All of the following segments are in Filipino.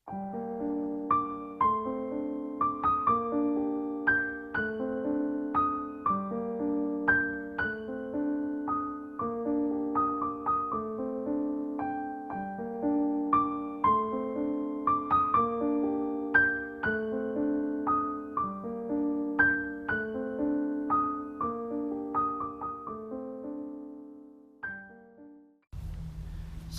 Sa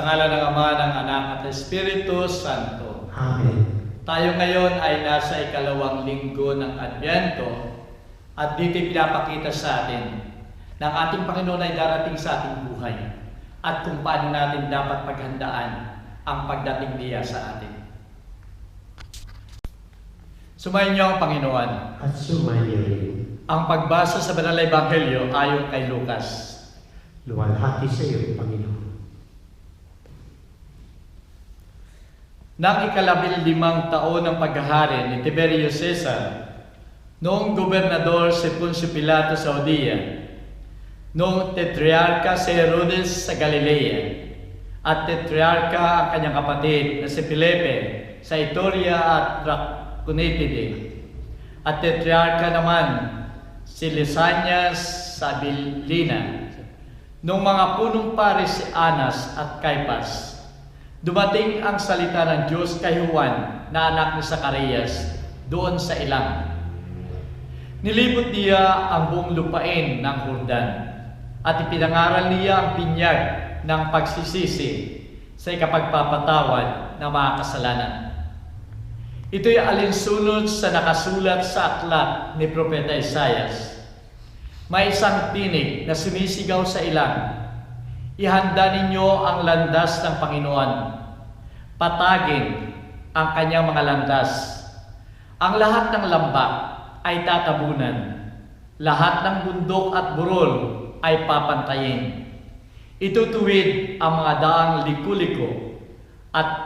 ngalan ng Ama, ng Anak at Espiritu Santo. Amen. Tayo ngayon ay nasa ikalawang linggo ng Adbyento at dito pinapakita sa atin ng ating Panginoon ay darating sa ating buhay at kung paano natin dapat paghandaan ang pagdating niya sa atin. Sumayin niyo ang Panginoon. At sumayo rin. Ang pagbasa sa Banal na Ebanghelyo ayon kay Lucas. Luwalhati sa iyo, Panginoon. Nang ika-15 taon ng paghahari ni Tiberius Caesar, noong gobernador si Poncio Pilato sa Judea, noong tetrarka si Herodes sa Galilea, at tetrarka ang kanyang kapatid na si Felipe sa Iturea at Traconitide, at tetrarka naman si Lysanias sa Abilina, noong mga punong pari si Anas at Caiphas. Dumating ang salita ng Diyos kay Juan na anak ni Zacarias doon sa ilang. Nilibot niya ang buong lupain ng Jordan at ipinangaral niya ang binyag ng pagsisisi sa ikapagpapatawad ng mga kasalanan. Ito'y alinsunod sa nakasulat sa aklat ni Propeta Isaias. May isang tinig na sumisigaw sa ilang, ihanda ninyo ang landas ng Panginoon. Patagin ang kanyang mga landas. Ang lahat ng lambak ay tatabunan. Lahat ng bundok at burol ay papantayin. Itutuwid ang mga daang liku-liko at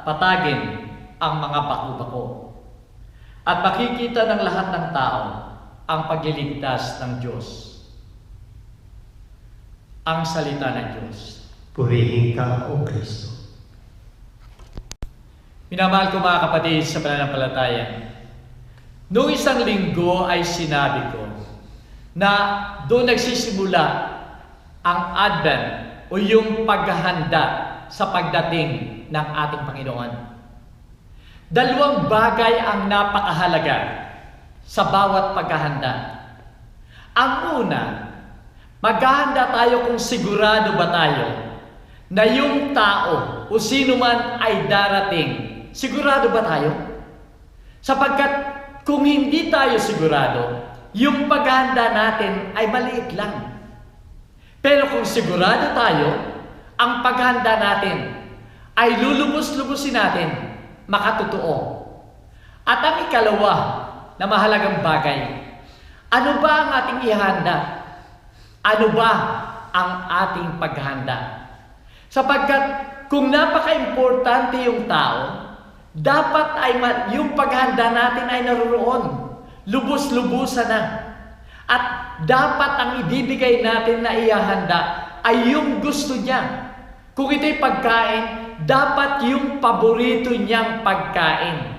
patagin ang mga bako-bako. At makikita ng lahat ng tao ang pagliligtas ng Diyos. Ang salita ng Diyos. Purihin ka, O Kristo. Minamahal ko mga kapatid sa pananampalataya, noong isang linggo ay sinabi ko na doon nagsisimula ang Advent o yung paghahanda sa pagdating ng ating Panginoon. Dalawang bagay ang napakahalaga sa bawat paghahanda. Ang una, maghahanda tayo kung sigurado ba tayo na yung tao o sino man ay darating. Sigurado ba tayo? Sapagkat kung hindi tayo sigurado, yung paghahanda natin ay maliit lang. Pero kung sigurado tayo, ang paghahanda natin ay lulubos-lubusin natin, makatotoo. At ang ikalawa na mahalagang bagay, ano ba ang ating ihanda? Ano ba ang ating paghahanda? Sapagkat kung napaka-importante yung tao, dapat ay yung paghahanda natin ay naroon. Lubos-lubusan na. At dapat ang ibibigay natin na ihahanda ay yung gusto niya. Kung ito'y pagkain, dapat yung paborito niyang pagkain.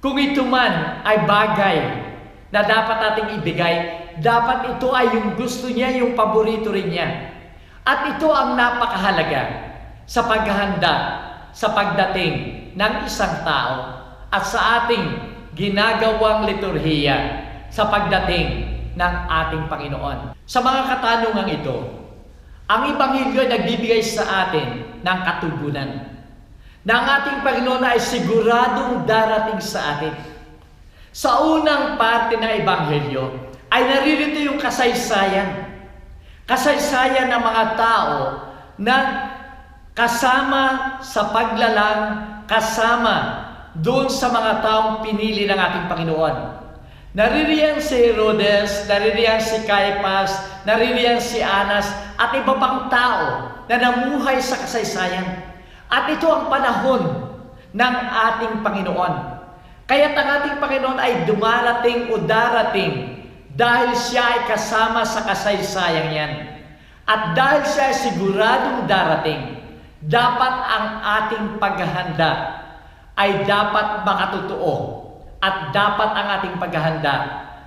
Kung ito man ay bagay na dapat nating ibigay, dapat ito ay yung gusto niya, yung paborito rin niya. At ito ang napakahalaga sa paghahanda sa pagdating ng isang tao at sa ating ginagawang liturhiya sa pagdating ng ating Panginoon. Sa mga katanungang ito, ang Ebanghelyo ay nagbibigay sa atin ng katugunan na ang ating Panginoon ay siguradong darating sa atin. Sa unang parte ng Ebanghelyo ay naririto yung kasaysayan. Kasaysayan ng mga tao na kasama sa paglalang, kasama doon sa mga taong pinili ng ating Panginoon. Naririyan si Herodes, naririyan si Caiphas, naririyan si Anas, at iba pang tao na namuhay sa kasaysayan. At ito ang panahon ng ating Panginoon. Kaya't ang ating Panginoon ay dumarating o darating dahil siya ay kasama sa kasaysayan yan. At dahil siya ay siguradong darating, dapat ang ating paghahanda ay dapat makatotoo at dapat ang ating paghahanda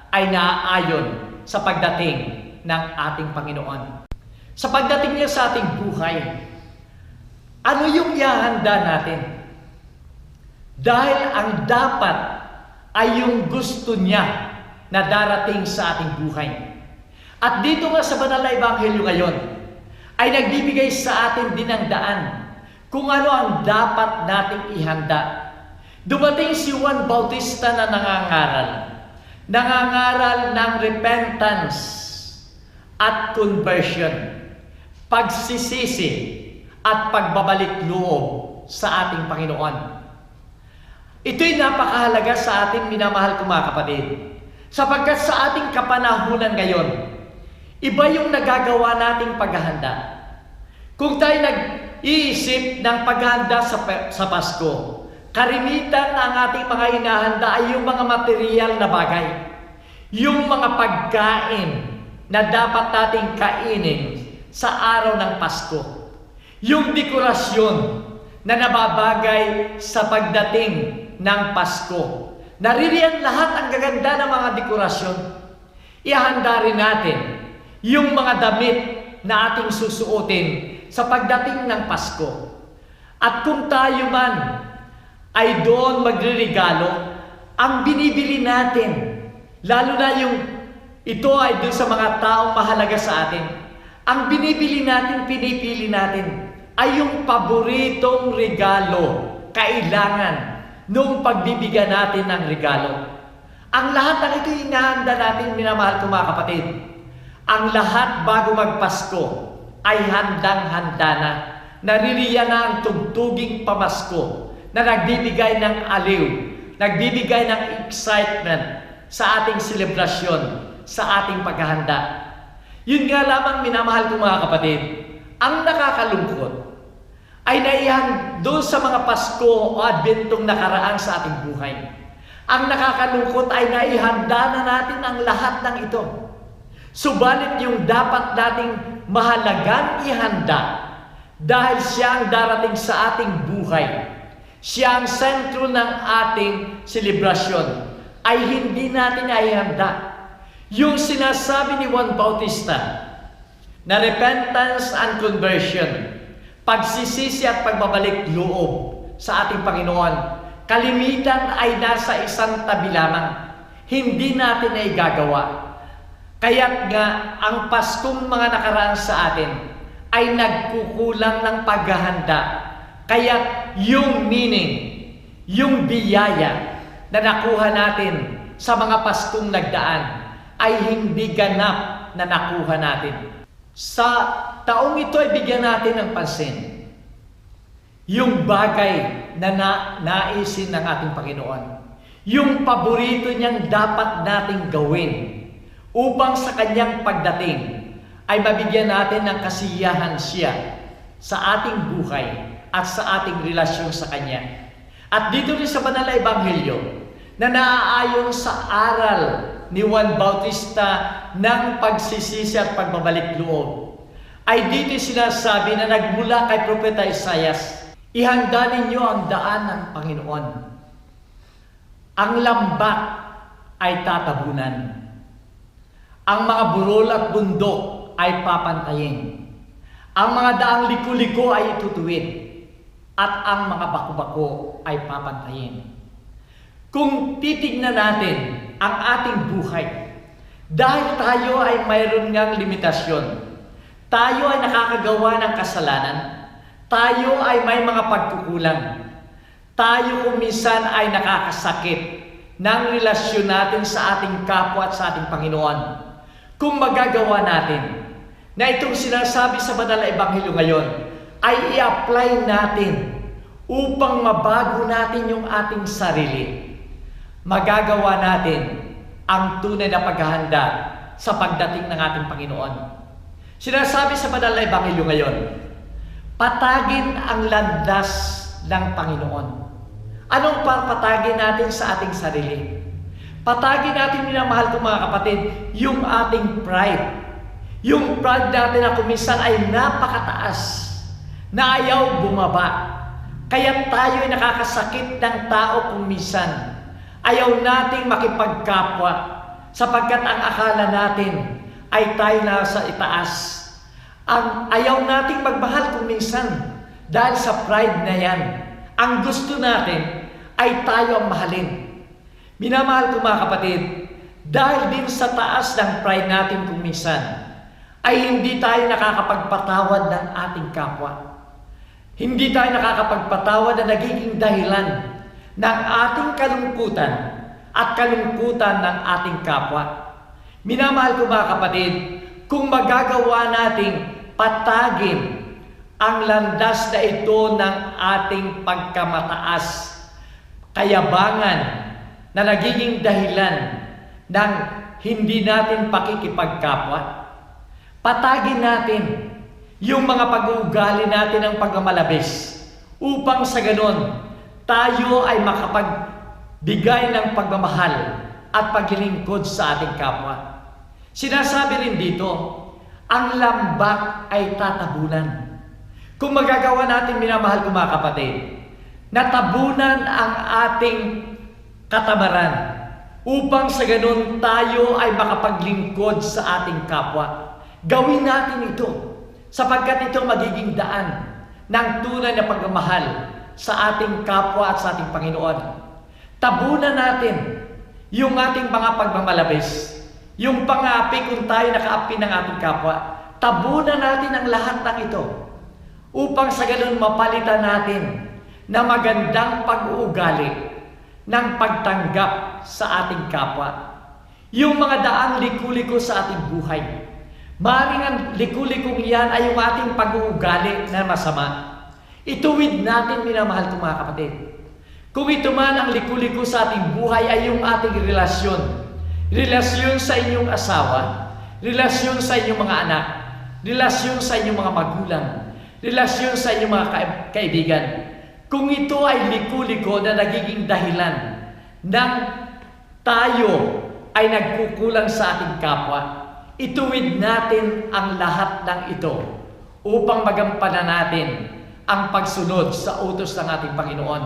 ay naaayon sa pagdating ng ating Panginoon. Sa pagdating niya sa ating buhay, ano yung ihahanda natin? Dahil ang dapat ay yung gusto niya na darating sa ating buhay. At dito nga sa banal na ebanghelyo ngayon, ay nagbibigay sa atin din ng daan kung ano ang dapat nating ihanda. Dumating si Juan Bautista na nangangaral ng repentance at conversion, pagsisisi at pagbabalik loob sa ating Panginoon. Ito'y napakahalaga sa atin, minamahal kong mga kapatid, sapagkat sa ating kapanahunan ngayon, iba yung nagagawa nating paghahanda. Kung tayo nag-iisip ng paghahanda sa Pasko, karimitan ang ating mga hinahanda ay yung mga material na bagay, yung mga pagkain na dapat nating kainin sa araw ng Pasko, yung dekorasyon na nababagay sa pagdating ng Pasko. Naririyan lahat ang gaganda ng mga dekorasyon. Ihanda rin natin yung mga damit na ating susuotin sa pagdating ng Pasko. At kung tayo man ay doon magre-regalo, ang binibili natin, lalo na yung ito ay doon sa mga taong mahalaga sa atin, ang binibili natin, pinipili natin, ay yung paboritong regalo, kailangan nung pagbibigyan natin ng regalo. Ang lahat ng ito hinahanda natin, minamahal ko mga kapatid. Ang lahat bago magpasko ay handang-handa na. Naririyan na ang tugtuging pamasko na nagbibigay ng aliw, nagbibigay ng excitement sa ating selebrasyon, sa ating paghahanda. Yun nga lamang, minamahal ko mga kapatid, ang nakakalungkot ay naiyan doon sa mga Pasko o Adventong nakaraan sa ating buhay. Ang nakakalungkot ay naihanda na natin ang lahat ng ito. Subalit yung dapat nating mahalagang ihanda dahil siya ang darating sa ating buhay, siya ang sentro ng ating selebrasyon, ay hindi natin naihanda. Yung sinasabi ni Juan Bautista na repentance and conversion, pagsisisi at pagbabalik loob sa ating Panginoon, kalimitan ay nasa isang tabi lamang. Hindi natin ay gagawa. Kaya't nga, ang Paskong mga nakaraan sa atin ay nagkukulang ng paghahanda. Kaya't yung meaning, yung biyaya na nakuha natin sa mga Paskong nagdaan ay hindi ganap na nakuha natin. Sa taong ito ay bigyan natin ng pansin yung bagay na naisin ng ating Panginoon, yung paborito niyang dapat nating gawin upang sa kanyang pagdating ay mabigyan natin ng kasiyahan siya sa ating buhay at sa ating relasyon sa Kanya. At dito rin sa banal na ebanghelyo na naaayon sa aral ni Juan Bautista ng pagsisisi at pagbabalik loob, ay dito sinasabi na nagmula kay Propeta Isaias, ihanda ninyo ang daan ng Panginoon. Ang lambat ay tatabunan. Ang mga burol at bundok ay papantayin. Ang mga daang liku-liko ay itutuwid. At ang mga baku-bako ay papantayin. Kung titignan natin ang ating buhay, dahil tayo ay mayroon ngang limitasyon, tayo ay nakakagawa ng kasalanan, tayo ay may mga pagkukulang, tayo kung minsan ay nakakasakit ng relasyon natin sa ating kapwa at sa ating Panginoon. Kung magagawa natin na itong sinasabi sa banal na ebanghelyo ngayon ay i-apply natin upang mabago natin yung ating sarili, magagawa natin ang tunay na paghahanda sa pagdating ng ating Panginoon. Sinasabi sa banal na ebanghelyo ngayon, patagin ang landas ng Panginoon. Anong papatagin natin sa ating sarili? Patagin natin, minamahal ko mga kapatid, yung ating pride. Yung pride natin na kuminsan ay napakataas, na ayaw bumaba. Kaya tayo ay nakakasakit ng tao kung minsan. Ayaw nating makipagkapwa sapagkat ang akala natin ay tayo nasa itaas. Ayaw nating magmahal kung minsan dahil sa pride na yan. Ang gusto natin ay tayo ang mahalin. Minamahal ko mga kapatid, dahil din sa taas ng pride natin kung minsan, ay hindi tayo nakakapagpatawad ng ating kapwa. Hindi tayo nakakapagpatawad na nagiging dahilan ng ating kalungkutan at kalungkutan ng ating kapwa. Minamahal ko mga kapatid, kung magagawa nating patagin ang landas na ito ng ating pagkamataas, kayabangan na nagiging dahilan ng hindi natin pakikipagkapwa, patagin natin yung mga pag-uugali natin ng pagmamalabis upang sa ganon tayo ay makapagbigay ng pagmamahal at paglilingkod sa ating kapwa. Sinasabi rin dito, ang lambak ay tatabunan. Kung magagawa natin, minamahal ko mga kapatid, natabunan ang ating katamaran upang sa ganun tayo ay makapaglingkod sa ating kapwa. Gawin natin ito sapagkat ito magiging daan ng tunay na pagmamahal sa ating kapwa at sa ating Panginoon. Tabunan natin yung ating mga pagmamalabis, yung pangapi kung tayo nakaapi ng ating kapwa. Tabunan natin ang lahat ng ito upang sa ganun mapalitan natin na magandang pag-uugali ng pagtanggap sa ating kapwa. Yung mga daang liku-liko sa ating buhay, maaaring ang liku-likong iyan ay yung ating pag-uugali na masama. Ituwid natin, minamahal ko mga kapatid. Kung ito man ang liku-liko sa ating buhay ay yung ating relasyon. Relasyon sa inyong asawa, relasyon sa inyong mga anak, relasyon sa inyong mga magulang, relasyon sa inyong mga kaibigan. Kung ito ay liku-liko na nagiging dahilan ng tayo ay nagkukulang sa ating kapwa, ituwid natin ang lahat ng ito upang magampanan natin ang pagsunod sa utos ng ating Panginoon.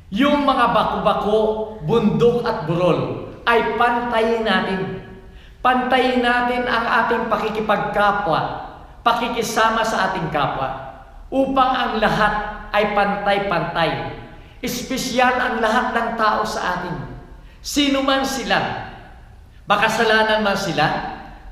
Yung mga baku-bako, bundok at burol ay pantayin natin. Pantayin natin ang ating pakikipagkapwa, pakikisama sa ating kapwa, upang ang lahat ay pantay-pantay. Espesyal ang lahat ng tao sa atin. Sino man sila, makasalanan man sila,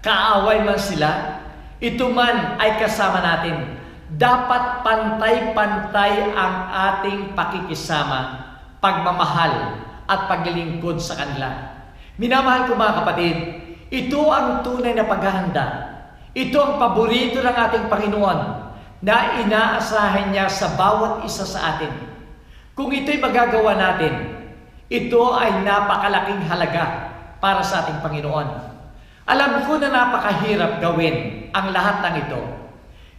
kaaway man sila, ito man ay kasama natin. Dapat pantay-pantay ang ating pakikisama, pagmamahal at paglilingkod sa kanila. Minamahal ko mga kapatid, ito ang tunay na paghahanda. Ito ang paborito ng ating Panginoon na inaasahan niya sa bawat isa sa atin. Kung ito'y magagawa natin, ito ay napakalaking halaga para sa ating Panginoon. Alam ko na napakahirap gawin ang lahat ng ito.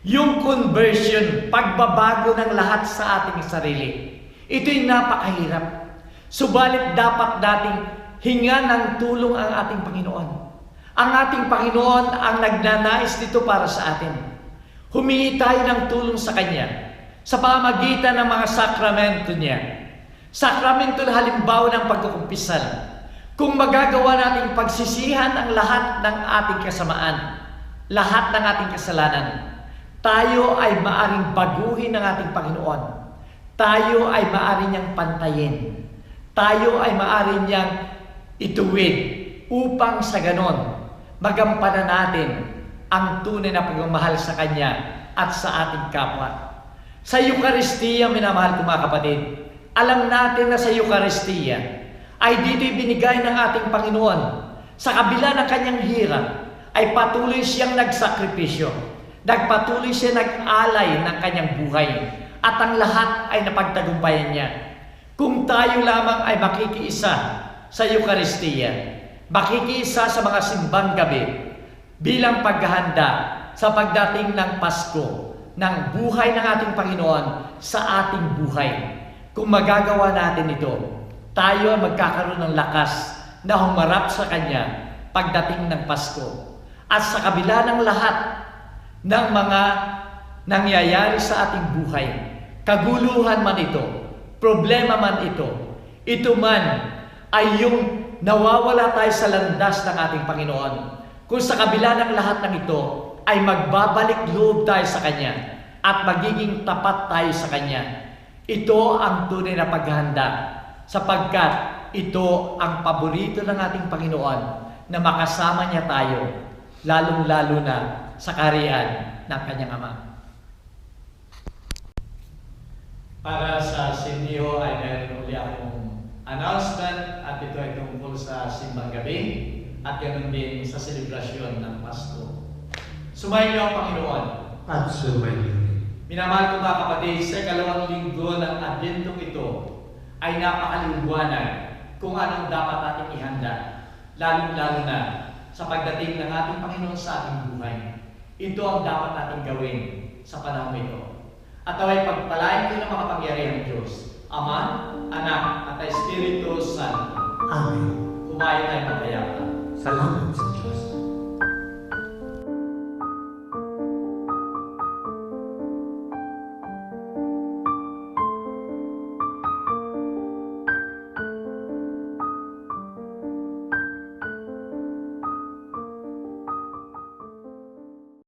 Yung conversion, pagbabago ng lahat sa ating sarili, ito'y napakahirap. Subalit dapat nating hinga ng tulong ang ating Panginoon. Ang ating Panginoon ang nagnanais dito para sa atin. Humingi tayo ng tulong sa Kanya sa pamamagitan ng mga sakramento niya. Sakramento na halimbawa ng pagkukumpisal. Kung magagawa nating pagsisihan ang lahat ng ating kasamaan, lahat ng ating kasalanan, tayo ay maaring baguhin ng ating Panginoon. Tayo ay maaring niyang pantayin. Tayo ay maaring niyang ituwid upang sa ganon magampanan natin ang tunay na pagmamahal sa Kanya at sa ating kapwa. Sa Eucharistia, minamahal ko mga kapatid, alam natin na sa Eucharistia ay dito'y binigay ng ating Panginoon. Sa kabila ng Kanyang hirap, ay patuloy siyang nagsakripisyo. Nagpatuloy siya nag-alay ng Kanyang buhay. At ang lahat ay napagtagumpayan niya. Kung tayo lamang ay makikiisa sa Eucharistia, makikiisa sa mga simbang gabi, bilang paghahanda sa pagdating ng Pasko, ng buhay ng ating Panginoon sa ating buhay. Kung magagawa natin ito, tayo ay magkakaroon ng lakas na humarap sa Kanya pagdating ng Pasko. At sa kabila ng lahat ng mga nangyayari sa ating buhay, kaguluhan man ito, problema man ito man ay yung nawawala tayo sa landas ng ating Panginoon. Kung sa kabila ng lahat ng ito, ay magbabalik loob tayo sa Kanya at magiging tapat tayo sa Kanya. Ito ang tunay na paghahanda sapagkat ito ang paborito ng ating Panginoon na makasama niya tayo, lalong-lalo na sa kaharian ng Kanyang Ama. Para sa sinyo ay meron uli akong announcement at ito ay tungkol sa simbang gabi at ganoon din sa selebrasyon ng Pasko. Sumayin niyo ang Panginoon. At sumayo rin. Minamahal ko mga kapatid, sa ikalawang linggo ng Adventong ito ay napakaliwanag kung anong dapat nating ihanda, lalong-lalo na sa pagdating ng ating Panginoon sa ating buhay. Ito ang dapat nating gawin sa panahon ito. At away pagpalain ko ng makapangyarihang Diyos, Ama, Anak, at Espiritu Santo. Amen. Kumain tayo mapayapa. Salamat sa Diyos.